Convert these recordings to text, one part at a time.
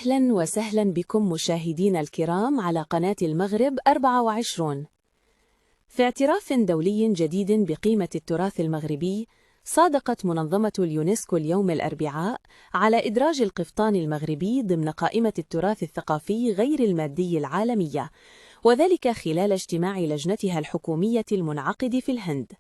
أهلا وسهلا بكم مشاهدينا الكرام على قناة المغرب 24. في اعتراف دولي جديد بقيمة التراث المغربي، صادقت منظمة اليونسكو اليوم الأربعاء على إدراج القفطان المغربي ضمن قائمة التراث الثقافي غير المادي العالمية، وذلك خلال اجتماع لجنتها الحكومية المنعقد في الهند.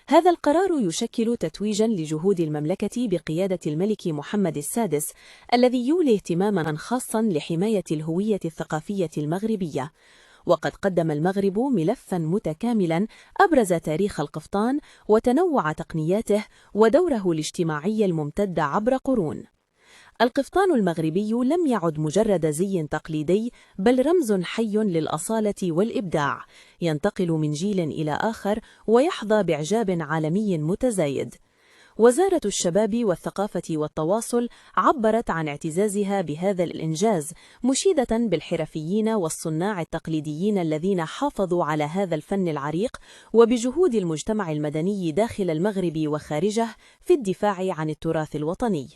هذا القرار يشكل تتويجا لجهود المملكة بقيادة الملك محمد السادس، الذي يولي اهتماما خاصا لحماية الهوية الثقافية المغربية. وقد قدم المغرب ملفا متكاملا أبرز تاريخ القفطان وتنوع تقنياته ودوره الاجتماعي الممتد عبر قرون. القفطان المغربي لم يعد مجرد زي تقليدي، بل رمز حي للأصالة والإبداع، ينتقل من جيل إلى آخر ويحظى بإعجاب عالمي متزايد. وزارة الشباب والثقافة والتواصل عبرت عن اعتزازها بهذا الإنجاز، مشيدة بالحرفيين والصناع التقليديين الذين حافظوا على هذا الفن العريق، وبجهود المجتمع المدني داخل المغرب وخارجه في الدفاع عن التراث الوطني.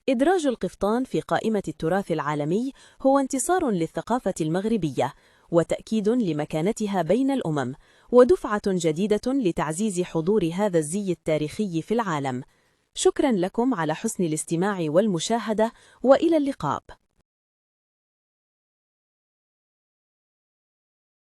إدراج القفطان في قائمة التراث العالمي هو انتصار للثقافة المغربية، وتأكيد لمكانتها بين الأمم، ودفعة جديدة لتعزيز حضور هذا الزي التاريخي في العالم. شكرا لكم على حسن الاستماع والمشاهدة، وإلى اللقاء.